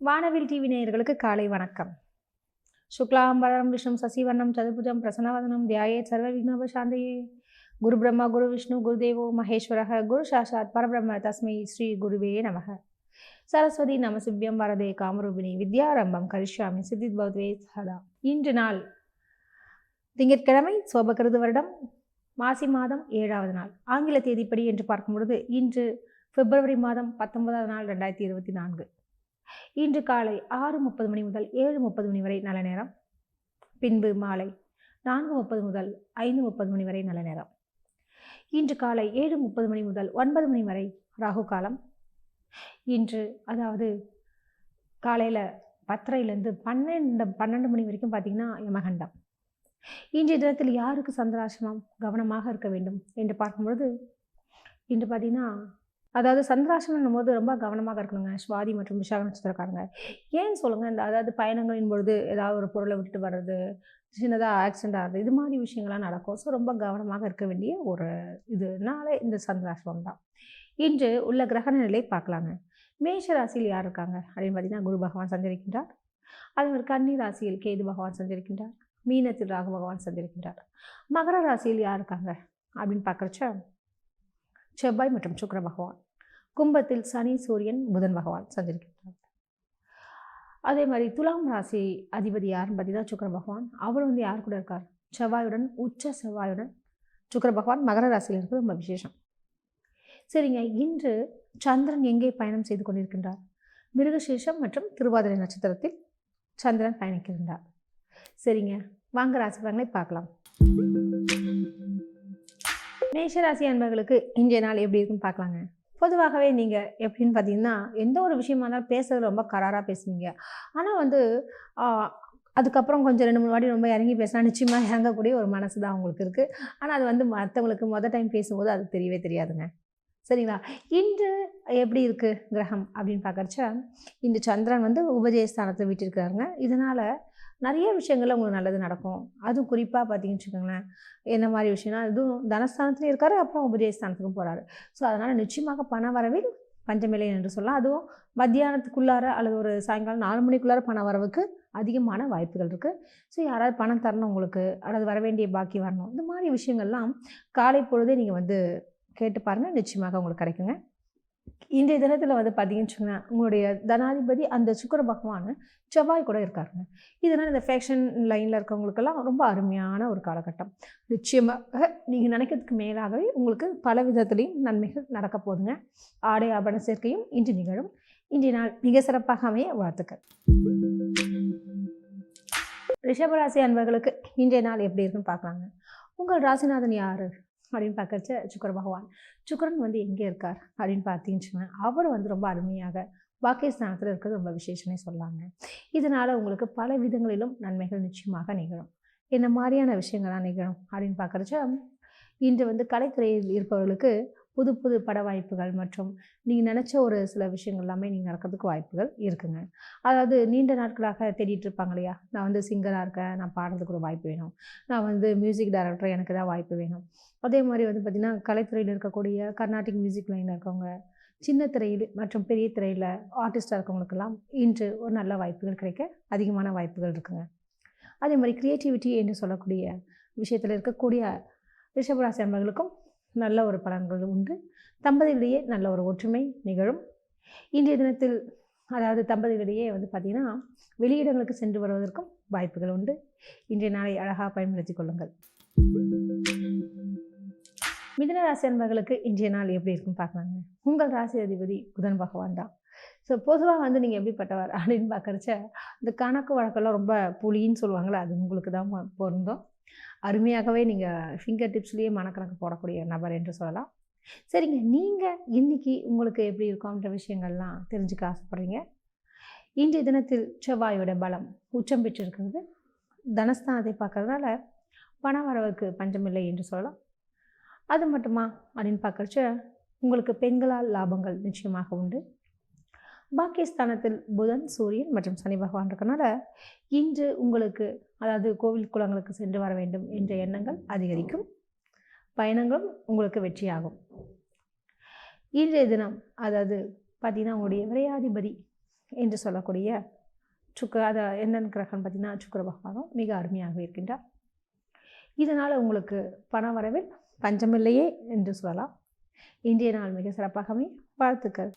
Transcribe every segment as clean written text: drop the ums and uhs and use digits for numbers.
வானவில் டிவி நேயர்களுக்கு காலை வணக்கம். சுக்லாம்பரம் விஷ்ணு சசிவர்ணம் சதுர்புஜம் பிரசன்னவதனம் தியாயேத் சர்வ விக்னோபசாந்தயே. குரு பிரம்மா குரு விஷ்ணு குருதேவோ மகேஸ்வரः குரு சாட்சாத் பரபிரம்ம தஸ்மை ஸ்ரீ குருவே நமः. சரஸ்வதி நமசிவ்யம் வரதே காமரூபிணி வித்யாரம்பம் கரிஷ்யாமி சித்தித் பவத்வே சதா. இன்று நாள் திங்கட்கிழமை, சோபகிருது வருடம் மாசி மாதம் 7வது நாள். ஆங்கில தேதிப்படி என்று பார்க்கும் பொழுது இன்று பிப்ரவரி மாதம் 19வது நாள் 2024. இன்று காலை 6:30 மணி முதல் 7:30 மணி வரை நல்ல நேரம். பின்பு மாலை 4:30 முதல் 5:30 மணி வரை நல்ல நேரம். இன்று காலை 7:30 மணி முதல் 9 மணி வரை ராகு காலம். இன்று அதாவது காலையில் 10:30லேருந்து 12 மணி வரைக்கும் பார்த்திங்கன்னா யமகண்டம். இன்றைய தினத்தில் யாருக்கு சந்திராசிரமம் கவனமாக இருக்க வேண்டும் என்று பார்க்கும்பொழுது இன்று பார்த்திங்கன்னா அதாவது சந்திராசிரமம் போது ரொம்ப கவனமாக இருக்கணுங்க. சுவாதி மற்றும் விசாக நட்சத்திரக்காரங்க ஏன் சொல்லுங்கள், இந்த அதாவது பயணங்களின் பொழுது ஏதாவது ஒரு பொருளை விட்டுட்டு வர்றது, சின்னதாக ஆக்சிடென்ட் ஆகுது, இது மாதிரி விஷயங்கள்லாம் நடக்கும். ஸோ ரொம்ப கவனமாக இருக்க வேண்டிய ஒரு இதுனால இந்த சந்திராசிரமம் தான். இன்று உள்ள கிரகண நிலை பார்க்கலாங்க. மேஷ ராசியில் யார் இருக்காங்க அப்படின்னு பார்த்தீங்கன்னா குரு பகவான் சஞ்சரிக்கின்றார். அதே மாதிரி கன்னி ராசியில் கேது பகவான் சஞ்சரிக்கின்றார். மீனத்தில் ராகு பகவான் சஞ்சரிக்கின்றார். மகர ராசியில் யார் இருக்காங்க அப்படின்னு பார்க்குறச்ச செவ்வாய் மற்றும் சுக்கிர பகவான். கும்பத்தில் சனி சூரியன் புதன் பகவான் சஞ்சரிக்கின்றார். அதே மாதிரி துலாம் ராசி அதிபதி யாருன்னு பார்த்தீங்கன்னா சுக்கிர பகவான். அவர் யார் கூட இருக்கார், செவ்வாயுடன், உச்ச செவ்வாயுடன் சுக்கிர பகவான் மகர ராசியில் இருக்கிறது ரொம்ப விசேஷம். சரிங்க, இன்று சந்திரன் எங்கே பயணம் செய்து கொண்டிருக்கின்றார்? மிருகசீஷம் மற்றும் திருவாதிரை நட்சத்திரத்தில் சந்திரன் பயணிக்கின்றார். சரிங்க, வாங்க ராசி பலன்களை பார்க்கலாம். மேஷராசி அன்பர்களுக்கு இன்றைய நாள் எப்படி இருக்குன்னு பார்க்கலாங்க. பொதுவாகவே நீங்கள் எப்படின்னு பார்த்தீங்கன்னா எந்த ஒரு விஷயமா இருந்தாலும் பேசுறது ரொம்ப கராராக பேசுவீங்க. ஆனால் அதுக்கப்புறம் கொஞ்சம் 2-3 வாட்டி ரொம்ப இறங்கி பேசினா நிச்சயமாக இறங்கக்கூடிய ஒரு மனசு தான் உங்களுக்கு இருக்குது. ஆனால் அது மற்றவங்களுக்கு மொதல் டைம் பேசும்போது அது தெரியவே தெரியாதுங்க. சரிங்களா? இன்று எப்படி இருக்குது கிரகம் அப்படின்னு பார்க்குறச்ச இன்று சந்திரன் உபஜயஸ்தானத்தை விட்டிருக்காருங்க. இதனால் நிறைய விஷயங்கள்ல உங்களுக்கு நல்லது நடக்கும். அதுவும் குறிப்பாக பார்த்தீங்கன்னு வச்சுக்கோங்களேன், என்ன மாதிரி விஷயம்னா இதுவும் தனஸ்தானத்துலேயும் இருக்கார், அப்புறம் உபஜயஸ்தானத்துக்கும் போகிறாரு. ஸோ அதனால் நிச்சயமாக பண வரவில் பஞ்சமில்லை என்று சொல்லலாம். அதுவும் மத்தியானத்துக்குள்ளார அல்லது ஒரு சாயங்காலம் 4 மணிக்குள்ளார பண வரவுக்கு அதிகமான வாய்ப்புகள் இருக்குது. ஸோ யாராவது பணம் தரணும் உங்களுக்கு, அல்லது வர வேண்டிய பாக்கி வரணும், இந்த மாதிரி விஷயங்கள்லாம் காலை பொழுதே நீங்கள் கேட்டு பாருங்கள், நிச்சயமாக உங்களுக்கு கிடைக்குங்க. இன்றைய தினத்தில் பார்த்தீங்கன்னு வச்சுக்கோங்களேன், உங்களுடைய தனாதிபதி அந்த சுக்கிர பகவான் செவ்வாய் கூட இருக்காருங்க. இதனால் இந்த ஃபேஷன் லைனில் இருக்கவங்களுக்கெல்லாம் ரொம்ப அருமையான ஒரு காலகட்டம். நிச்சயமாக நீங்கள் நினைக்கிறதுக்கு மேலாகவே உங்களுக்கு பல விதத்துலேயும் நன்மைகள் நடக்க போகுதுங்க. ஆடை ஆபரண சேர்க்கையும் இன்று நிகழும். இன்றைய நாள் மிக சிறப்பாக அமைய வாழ்த்துக்கள். ரிஷபராசி அன்பர்களுக்கு இன்றைய நாள் எப்படி இருக்குன்னு பார்க்கலாங்க. உங்கள் ராசிநாதன் யார் அப்படின்னு பார்க்கறச்ச சுக்கிர பகவான். சுக்கிரன் எங்கே இருக்கார் அப்படின்னு பார்த்தீங்கன்னு அவர் ரொம்ப அருமையாக பாக்கியஸ்தானத்தில் இருக்கிறது ரொம்ப விசேஷமே சொல்லாங்க. இதனால் உங்களுக்கு பல விதங்களிலும் நன்மைகள் நிச்சயமாக நிகழும். என்ன மாதிரியான விஷயங்கள்லாம் நிகழும் அப்படின்னு பார்க்குறச்ச இன்று கலைத்துறையில் இருப்பவர்களுக்கு புது புது பட வாய்ப்புகள் மற்றும் நீங்கள் நினச்ச ஒரு சில விஷயங்கள் எல்லாமே நீங்கள் நடக்கிறதுக்கு வாய்ப்புகள் இருக்குங்க. அதாவது நீண்ட நாட்களாக தேடிட்டு இருப்பாங்க இல்லையா, நான் சிங்கராக இருக்கேன், நான் பாடுறதுக்கு ஒரு வாய்ப்பு வேணும், நான் மியூசிக் டைரக்டர், எனக்கு தான் வாய்ப்பு வேணும். அதே மாதிரி பார்த்திங்கன்னா கலைத்துறையில் இருக்கக்கூடிய கர்நாடிக் மியூசிக் லைனில் இருக்கவங்க, சின்ன திரையில் மற்றும் பெரிய திரையில் ஆர்டிஸ்டாக இருக்கவங்களுக்கெல்லாம் இன்று ஒரு நல்ல வாய்ப்புகள் கிடைக்க அதிகமான வாய்ப்புகள் இருக்குங்க. அதே மாதிரி க்ரியேட்டிவிட்டி என்று சொல்லக்கூடிய விஷயத்தில் இருக்கக்கூடிய ரிஷபராசி அன்பர்களுக்கும் நல்ல ஒரு பலன்கள் உண்டு. தம்பதிகளிடையே நல்ல ஒரு ஒற்றுமை நிகழும். இன்றைய தினத்தில் அதாவது தம்பதிகளிடையே பார்த்திங்கன்னா வெளியிடங்களுக்கு சென்று வருவதற்கும் வாய்ப்புகள் உண்டு. இன்றைய நாளை அழகாக பயன்படுத்தி கொள்ளுங்கள். மிதுன ராசி அன்பர்களுக்கு இன்றைய நாள் எப்படி இருக்குன்னு பார்க்கலாங்க. உங்கள் ராசி அதிபதி புதன் பகவான் தான். ஸோ பொதுவாக நீங்கள் எப்படிப்பட்டவர் அப்படின்னு பார்க்குறச்ச இந்த கணக்கு வழக்கெல்லாம் ரொம்ப புலின்னு சொல்லுவாங்களே, அது உங்களுக்கு தான் பொருந்தும். அருமையாகவே நீங்கள் ஃபிங்கர் டிப்ஸ்லேயே மனக்கணக்கு போடக்கூடிய நபர் என்று சொல்லலாம். சரிங்க, நீங்கள் இன்றைக்கி உங்களுக்கு எப்படி இருக்கும்ன்ற விஷயங்கள்லாம் தெரிஞ்சுக்க ஆசைப்படுறீங்க. இன்றைய தினத்தில் செவ்வாயோட பலம் உச்சம் பெற்றிருக்கிறது. தனஸ்தானத்தை பார்க்கறதுனால பண வரவுக்கு பஞ்சமில்லை என்று சொல்லலாம். அது மட்டுமா அப்படின்னு பார்க்குறச்ச உங்களுக்கு பெண்களால் லாபங்கள் நிச்சயமாக உண்டு. பாக்கியஸ்தானத்தில் புதன், சூரியன் மற்றும் சனி பகவான் இருக்கனால இன்று உங்களுக்கு அதாவது கோவில் குளங்களுக்கு சென்று வர வேண்டும் என்ற எண்ணங்கள் அதிகரிக்கும். பயணங்களும் உங்களுக்கு வெற்றியாகும். இன்றைய தினம் அதாவது பார்த்தீங்கன்னா உங்களுடைய விரையாதிபதி என்று சொல்லக்கூடிய அதை என்னென்ன கிரகம் பார்த்திங்கன்னா சுக்கிர பகவானும் மிக அருமையாக இருக்கின்றார். இதனால் உங்களுக்கு பண வரவில் பஞ்சமில்லையே என்று சொல்லலாம். இன்றைய நாள் மிக சிறப்பாகவே வாழ்த்துக்கள்.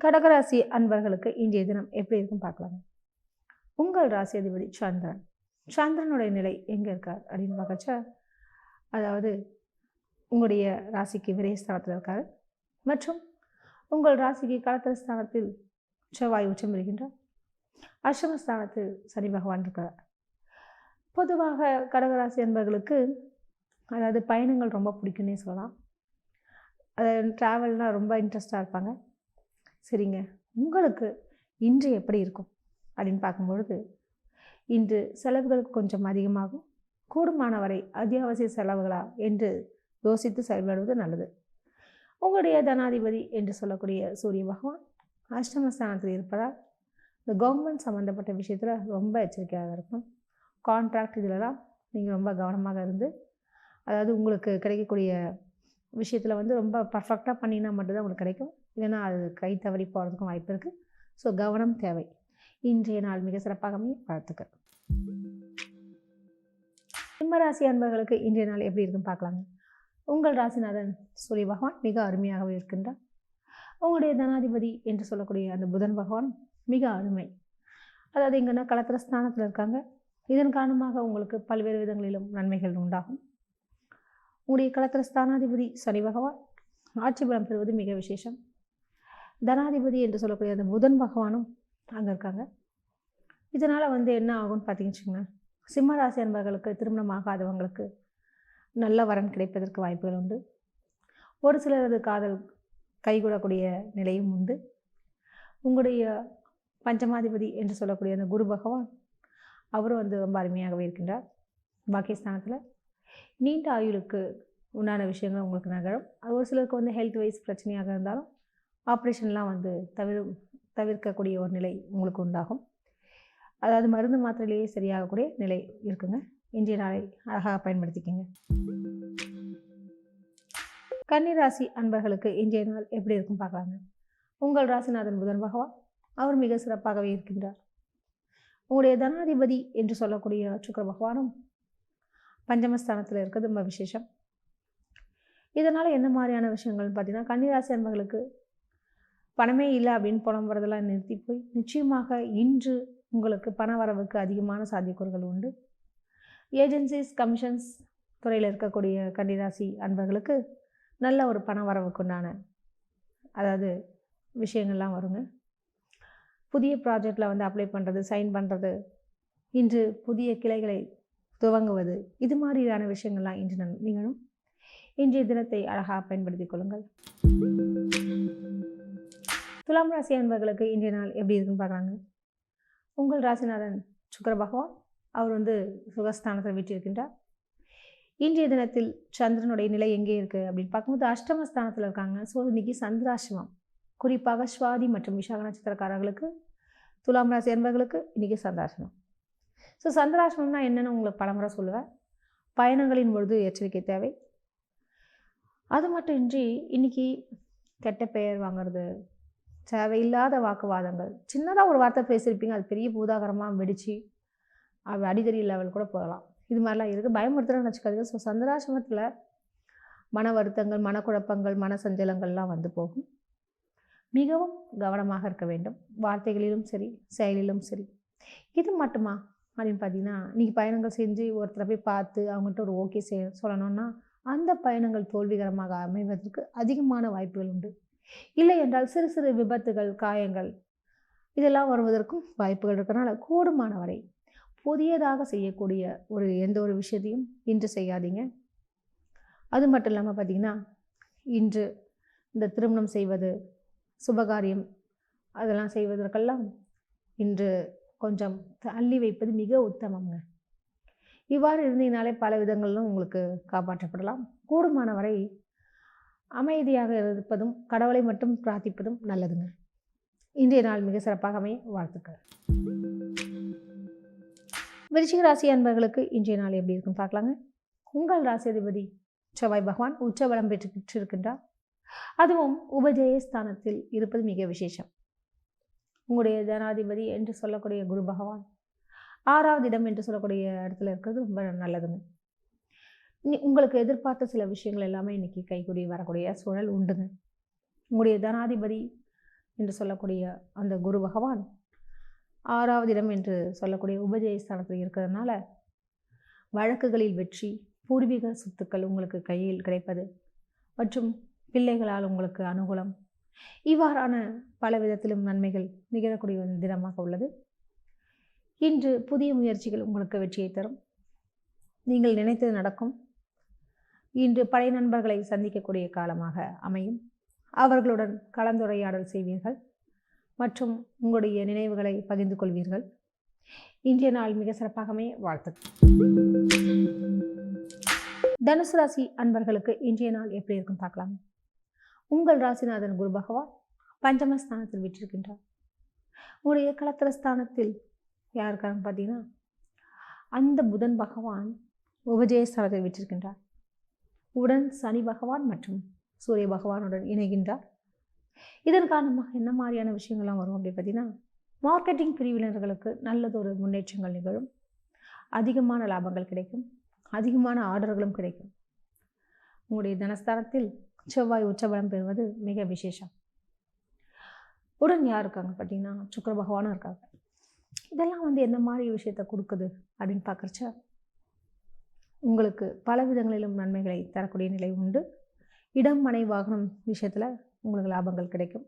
கடகராசி அன்பர்களுக்கு இன்றைய தினம் எப்படி இருக்கும் பார்க்கலாங்க. உங்கள் ராசி அதிபதி சந்திரன். சந்திரனுடைய நிலை எங்கே இருக்கார் அப்படின்னு பார்க்கச்சா, அதாவது உங்களுடைய ராசிக்கு விரயஸ்தானத்தில் இருக்கார் மற்றும் உங்கள் ராசிக்கு களத்திர ஸ்தானத்தில் செவ்வாய் உச்சம் இருக்கின்றார். அஷ்டமஸ்தானத்தில் சனி பகவான் இருக்கிறார். பொதுவாக கடகராசி அன்பர்களுக்கு அதாவது பயணங்கள் ரொம்ப பிடிக்குன்னே சொல்லலாம். அதாவது ட்ராவல்னால் ரொம்ப இன்ட்ரெஸ்டாக இருப்பாங்க. சரிங்க, உங்களுக்கு இன்று எப்படி இருக்கும் அப்படின்னு பார்க்கும்பொழுது, இன்று செலவுகள் கொஞ்சம் அதிகமாகும். கூடுமான வரை அத்தியாவசிய செலவுகளா என்று யோசித்து செயல்படுவது நல்லது. உங்களுடைய தனாதிபதி என்று சொல்லக்கூடிய சூரிய பகவான் அஷ்டமஸ்தானத்தில் இருப்பதால் இந்த கவர்மெண்ட் சம்மந்தப்பட்ட விஷயத்தில் ரொம்ப எச்சரிக்கையாக இருக்கும். கான்ட்ராக்ட் இதிலலாம் நீங்கள் ரொம்ப கவனமாக இருந்து, அதாவது உங்களுக்கு கிடைக்கக்கூடிய விஷயத்தில் வந்து ரொம்ப பர்ஃபெக்டாக பண்ணினா மட்டும்தான் உங்களுக்கு கிடைக்கும். இல்லைன்னா அது கை தவறி போகிறதுக்கும் வாய்ப்பு இருக்குது. ஸோ கவனம் தேவை. இன்றைய நாள் மிக சிறப்பாகவே வாழ்த்துக்கள். சிம்மராசி அன்பர்களுக்கு இன்றைய நாள் எப்படி இருக்குன்னு பார்க்கலாங்க. உங்கள் ராசிநாதன் சூரிய பகவான் மிக அருமையாகவே இருக்கின்றார். உங்களுடைய தனாதிபதி என்று சொல்லக்கூடிய அந்த புதன் பகவான் மிக அருமை. அதாவது எங்கன்னா களத்திர ஸ்தானத்தில் இருக்காங்க. இதன் காரணமாக உங்களுக்கு பல்வேறு விதங்களிலும் நன்மைகள் உண்டாகும். உங்களுடைய களத்திர ஸ்தானாதிபதி சனி பகவான் ஆட்சி பலம் பெறுவது மிக விசேஷம். தனாதிபதி என்று சொல்லக்கூடிய அந்த புதன் பகவானும் அங்கே இருக்காங்க. இதனால் வந்து என்ன ஆகும்னு பார்த்தீங்கன்னு வச்சுக்கோங்களேன், சிம்மராசி அன்பர்களுக்கு திருமணம் ஆகாதவங்களுக்கு நல்ல வரன் கிடைப்பதற்கு வாய்ப்புகள் உண்டு. ஒரு சிலரது காதல் கைகூடக்கூடிய நிலையும் உண்டு. உங்களுடைய பஞ்சமாதிபதி என்று சொல்லக்கூடிய அந்த குரு பகவான் அவரும் வந்து ரொம்ப அருமையாகவே இருக்கின்றார். பாக்கியஸ்தானத்தில் நீண்ட ஆயுளுக்கு உண்டான விஷயங்கள் உங்களுக்கு நகரும். அது ஒரு சிலருக்கு வந்து ஹெல்த் வைஸ் பிரச்சனையாக இருந்தாலும் ஆப்ரேஷன்லாம் வந்து தவிர்க்கக்கூடிய ஒரு நிலை உங்களுக்கு உண்டாகும். அதாவது மருந்து மாத்திரையிலேயே சரியாகக்கூடிய நிலை இருக்குங்க. இன்றைய நாளை அழகாக பயன்படுத்திக்கங்க. கன்னிராசி அன்பர்களுக்கு இன்றைய நாள் எப்படி இருக்கும் பார்க்கலாங்க. உங்கள் ராசிநாதன் புதன் பகவான் அவர் மிக சிறப்பாகவே இருக்கின்றார். உங்களுடைய தனாதிபதி என்று சொல்லக்கூடிய சுக்கிர பகவானும் பஞ்சமஸ்தானத்தில் இருக்கிறது ரொம்ப விசேஷம். இதனால் என்ன மாதிரியான விஷயங்கள்னு பார்த்தீங்கன்னா, கன்னிராசி அன்பர்களுக்கு பணமே இல்லை அப்படின்னு புலம்புறதெல்லாம் நிறுத்தி போய் நிச்சயமாக இன்று உங்களுக்கு பண வரவுக்கு அதிகமான சாத்தியக்கூறுகள் உண்டு. ஏஜென்சிஸ் கமிஷன்ஸ் துறையில் இருக்கக்கூடிய கன்னிராசி அன்பர்களுக்கு நல்ல ஒரு பண வரவுக்குண்டான அதாவது விஷயங்கள்லாம் வருங்க. புதிய ப்ராஜெக்டில் வந்து அப்ளை பண்ணுறது, சைன் பண்ணுறது, இன்று புதிய கிளைகளை துவங்குவது, இது மாதிரியான விஷயங்கள்லாம் இன்று நிகழும். இன்றைய தினத்தை அழகாக பயன்படுத்திக் கொள்ளுங்கள். துலாம் ராசி அன்பர்களுக்கு இன்றைய நாள் எப்படி இருக்குன்னு பார்க்குறாங்க. உங்கள் ராசிநாதன் சுக்கிர பகவான் அவர் வந்து சுகஸ்தானத்தில் வீற்றிருக்கின்றார். இன்றைய தினத்தில் சந்திரனுடைய நிலை எங்கே இருக்குது அப்படின்னு பார்க்கும்போது அஷ்டமஸ்தானத்தில் இருக்காங்க. ஸோ இன்றைக்கி சந்திராசிரமம், குறிப்பாக சுவாதி மற்றும் விசாக நட்சத்திரக்காரர்களுக்கு, துலாம் ராசி அன்பர்களுக்கு இன்றைக்கி சந்திராசிரமம். ஸோ சந்திராசிரமம்னா என்னென்னு உங்களுக்கு பலமுறை சொல்லுவேன். பயணங்களின் பொழுது எச்சரிக்கை தேவை. அது மட்டும் இன்றி இன்றைக்கி கெட்ட பெயர் வாங்கிறது, தேவையில்லாத வாக்குவாதங்கள், சின்னதாக ஒரு வார்த்தை பேசியிருப்பீங்க, அது பெரிய பூதாகரமாக வெடித்து அடிதடி லெவல் கூட போகலாம். இது மாதிரிலாம் இருக்குது. பயமுறுத்துறேன்னு வச்சுக்காதீங்க. ஸோ சந்திராசிரமத்தில் மன வருத்தங்கள், மனக்குழப்பங்கள், மன சஞ்சலங்கள்லாம் வந்து போகும். மிகவும் கவனமாக இருக்க வேண்டும், வார்த்தைகளிலும் சரி செயலிலும் சரி. இது மட்டுமா அப்படின்னு பார்த்தீங்கன்னா, நீங்கள் பயணங்கள் செஞ்சு ஒருத்தரை போய் பார்த்து அவங்கள்ட்ட ஒரு ஓகே சொல்லணும்னா அந்த பயணங்கள் தோல்விகரமாக அமைவதற்கு அதிகமான வாய்ப்புகள் உண்டு. இல்லை என்றால் சிறு சிறு விபத்துகள், காயங்கள் இதெல்லாம் வருவதற்கும் வாய்ப்புகள் இருக்கிறனால கூடுமான வரை புதியதாக செய்யக்கூடிய எந்த ஒரு விஷயத்தையும் இன்று செய்யாதீங்க. அது மட்டும் இல்லாமல் பார்த்திங்கன்னா, இன்று இந்த திருமணம் செய்வது, சுபகாரியம் அதெல்லாம் செய்வதற்கெல்லாம் இன்று கொஞ்சம் தள்ளி வைப்பது மிக உத்தமங்க. இவ்வாறு இருந்தீங்கனாலே பல விதங்களிலும் உங்களுக்கு காப்பாற்றப்படலாம். கூடுமான வரை அமைதியாக இருப்பதும் கடவுளை மட்டும் பிரார்த்திப்பதும் நல்லதுங்க. இன்றைய நாள் மிக சிறப்பாக அமைய வாழ்த்துக்கள். விருச்சிக ராசி அன்பர்களுக்கு இன்றைய நாள் எப்படி இருக்குன்னு பார்க்கலாங்க. உங்கள் ராசி அதிபதி செவ்வாய் பகவான் உச்சபலம் பெற்றிருக்கின்றார். அதுவும் உபஜயஸ்தானத்தில் இருப்பது மிக விசேஷம். உங்களுடைய ஜனாதிபதி என்று சொல்லக்கூடிய குரு பகவான் 6வது இடம் என்று சொல்லக்கூடிய இடத்துல இருக்கிறது ரொம்ப நல்லதுங்க. உங்களுக்கு எதிர்பார்த்த சில விஷயங்கள் எல்லாமே இன்னைக்கு கைகூடி வரக்கூடிய சூழல் உண்டுங்க. உங்களுடைய ஜனாதிபதி என்று சொல்லக்கூடிய அந்த குரு பகவான் 6வது இடம் என்று சொல்லக்கூடிய உபஜயஸ்தானத்தில் இருக்கிறதுனால வழக்குகளில் வெற்றி, பூர்வீக சொத்துக்கள் உங்களுக்கு கையில் கிடைப்பது மற்றும் பிள்ளைகளால் உங்களுக்கு அனுகூலம், இவ்வாறான பல விதத்திலும் நன்மைகள் நிகழக்கூடிய ஒரு தினமாக உள்ளது. இன்று புதிய முயற்சிகள் உங்களுக்கு வெற்றியை தரும். நீங்கள் நினைத்தது நடக்கும். இன்று பழைய நண்பர்களை சந்திக்கக்கூடிய காலமாக அமையும். அவர்களுடன் கலந்துரையாடல் செய்வீர்கள் மற்றும் உங்களுடைய நினைவுகளை பகிர்ந்து கொள்வீர்கள். இன்றைய நாள் மிக சிறப்பாகவே வாழ்த்துக்கள். தனுசு ராசி அன்பர்களுக்கு இன்றைய நாள் எப்படி இருக்கும் பார்க்கலாம். உங்கள் ராசிநாதன் குரு பகவான் பஞ்சமஸ்தானத்தில் விட்டிருக்கின்றார். உங்களுடைய களத்திரஸ்தானத்தில் யார் இருக்காங்க பார்த்தீங்கன்னா, அந்த புதன் பகவான் உபஜயஸ்தானத்தில் விட்டிருக்கின்றார். உடன் சனி பகவான் மற்றும் சூரிய பகவானுடன் இணைகின்றார். இதன் காரணமாக என்ன மாதிரியான விஷயங்கள்லாம் வரும் அப்படி பார்த்தீங்கன்னா, மார்க்கெட்டிங் பிரிவினர்களுக்கு நல்லதொரு முன்னேற்றங்கள் நிகழும். அதிகமான லாபங்கள் கிடைக்கும். அதிகமான ஆர்டர்களும் கிடைக்கும். உங்களுடைய தனஸ்தானத்தில் செவ்வாய் உச்சபலம் பெறுவது மிக விசேஷம். உடன் யார் இருக்காங்க பார்த்தீங்கன்னா, சுக்கிர பகவானும் இருக்காங்க. இதெல்லாம் என்ன மாதிரி விஷயத்தை கொடுக்குது அப்படின்னு பார்க்குறச்ச, உங்களுக்கு பல விதங்களிலும் நன்மைகளை தரக்கூடிய நிலை உண்டு. இடம், மனை, வாகனம் விஷயத்தில் உங்களுக்கு லாபங்கள் கிடைக்கும்.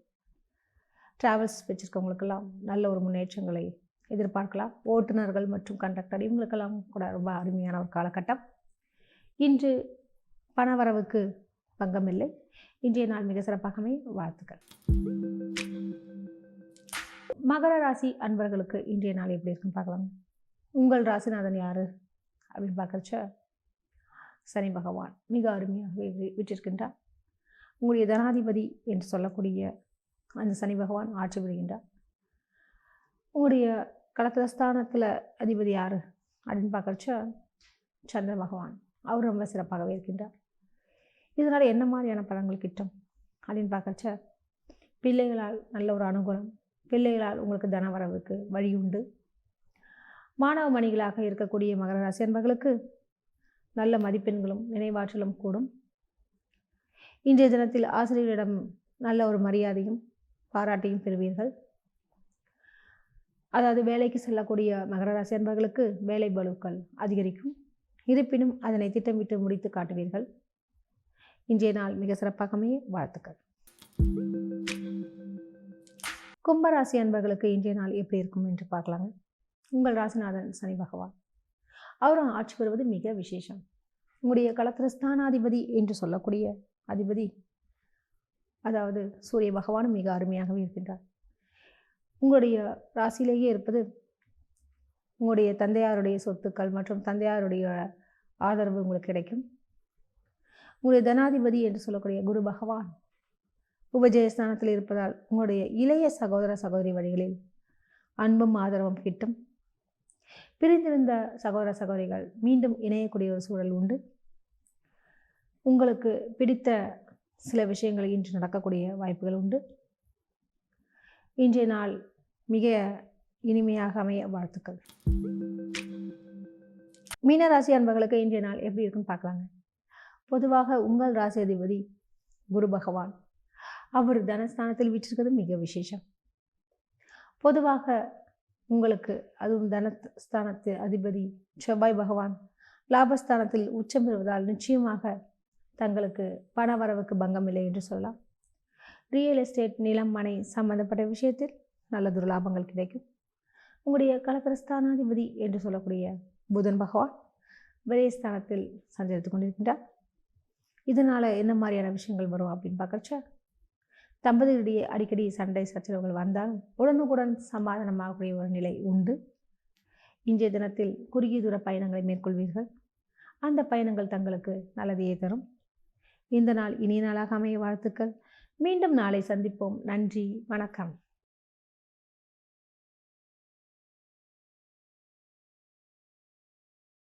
டிராவல்ஸ் வச்சுருக்கவங்களுக்கெல்லாம் நல்ல ஒரு முன்னேற்றங்களை எதிர்பார்க்கலாம். ஓட்டுநர்கள் மற்றும் கண்டக்டர் இவங்களுக்கெல்லாம் கூட ரொம்ப அருமையான ஒரு காலகட்டம். இன்று பணவரவுக்கு பங்கமில்லை. இன்றைய நாள் மிக சிறப்பாகவே வாழ்த்துக்கள். மகர ராசி அன்பர்களுக்கு இன்றைய நாள் எப்படி இருக்குன்னு பார்க்கலாம். உங்கள் ராசிநாதன் யார் அப்படின்னு பார்க்குறச்ச, சனி பகவான் மிக அருமையாகவே விட்டிருக்கின்றார். உங்களுடைய தனாதிபதி என்று சொல்லக்கூடிய அந்த சனி பகவான் ஆட்சி புரிகின்றார். உங்களுடைய களத்திரஸ்தானத்தில் அதிபதி யார் அப்படின்னு பார்க்குறச்ச, சந்திர பகவான். அவர் ரொம்ப சிறப்பாகவே இருக்கின்றார். இதனால் என்ன மாதிரியான பலன்கள் கிட்டும் அப்படின்னு பார்க்குறச்ச, பிள்ளைகளால் நல்ல ஒரு அனுகூலம். பிள்ளைகளால் உங்களுக்கு தனவரவுக்கு வழி உண்டு. மாணவ மணிகளாக இருக்கக்கூடிய மகர ராசி அன்பர்களுக்கு நல்ல மதிப்பெண்களும் நினைவாற்றலும் கூடும். இன்றைய தினத்தில் ஆசிரியர்களிடம் நல்ல ஒரு மரியாதையும் பாராட்டையும் பெறுவீர்கள். அதாவது வேலைக்கு செல்லக்கூடிய மகர ராசி அன்பர்களுக்கு வேலை பளுக்கள் அதிகரிக்கும். இருப்பினும் அதனை திட்டமிட்டு முடித்து காட்டுவீர்கள். இன்றைய நாள் மிக சிறப்பாகவே வாழ்த்துக்கள். கும்பராசி அன்பர்களுக்கு இன்றைய நாள் எப்படி இருக்கும் என்று பார்க்கலாங்க. உங்கள் ராசிநாதன் சனி பகவான் அவரும் ஆட்சி பெறுவது மிக விசேஷம். உங்களுடைய களத்திரஸ்தானாதிபதி என்று சொல்லக்கூடிய அதிபதி, அதாவது சூரிய பகவானும் மிக அருமையாகவே இருக்கின்றார். உங்களுடைய ராசியிலேயே இருப்பது உங்களுடைய தந்தையாருடைய சொத்துக்கள் மற்றும் தந்தையாருடைய ஆதரவு உங்களுக்கு கிடைக்கும். உங்களுடைய தனாதிபதி என்று சொல்லக்கூடிய குரு பகவான் உபஜயஸ்தானத்தில் இருப்பதால் உங்களுடைய இளைய சகோதர சகோதரி வழிகளில் அன்பும் ஆதரவும் கிட்டும். பிரிந்திருந்த சகோதர சகோதரிகள் மீண்டும் இணையக்கூடிய ஒரு சூழல் உண்டு. உங்களுக்கு பிடித்த சில விஷயங்கள் இன்று நடக்கக்கூடிய வாய்ப்புகள் உண்டு. இன்றைய நாள் மிக இனிமையாக அமைய வாழ்த்துக்கள். மீனராசி அன்பர்களுக்கு இன்றைய நாள் எப்படி இருக்குன்னு பார்க்கலாங்க. பொதுவாக உங்கள் ராசி அதிபதி குரு பகவான் அவர் தனஸ்தானத்தில் வீற்றிருக்கிறது மிக விசேஷம். பொதுவாக உங்களுக்கு அதுவும் தனஸ்தானத்தில் அதிபதி செவ்வாய் பகவான் லாபஸ்தானத்தில் உச்சம் பெறுவதால் நிச்சயமாக தங்களுக்கு பண வரவுக்கு பங்கமில்லை என்று சொல்லலாம். ரியல் எஸ்டேட், நிலம், மனை சம்பந்தப்பட்ட விஷயத்தில் நல்லதொரு லாபங்கள் கிடைக்கும். உங்களுடைய களத்திரஸ்தானாதிபதி என்று சொல்லக்கூடிய புதன் பகவான் விரயஸ்தானத்தில் சஞ்சரித்து கொண்டிருக்கின்றார். இதனால் என்ன மாதிரியான விஷயங்கள் வரும் அப்படின்னு பார்க்குறச்ச, தம்பதிகளிடையே அடிக்கடி சண்டை சச்சரவுகள் வந்தாலும் உடனுக்குடன் சமாதானமாகக்கூடிய ஒரு நிலை உண்டு. இன்றைய தினத்தில் குறுகிய தூர பயணங்களை மேற்கொள்வீர்கள். அந்த பயணங்கள் தங்களுக்கு நல்லதையே தரும். இந்த நாள் இனிய நாளாக அமைய வாழ்த்துக்கள். மீண்டும் நாளை சந்திப்போம். நன்றி, வணக்கம்.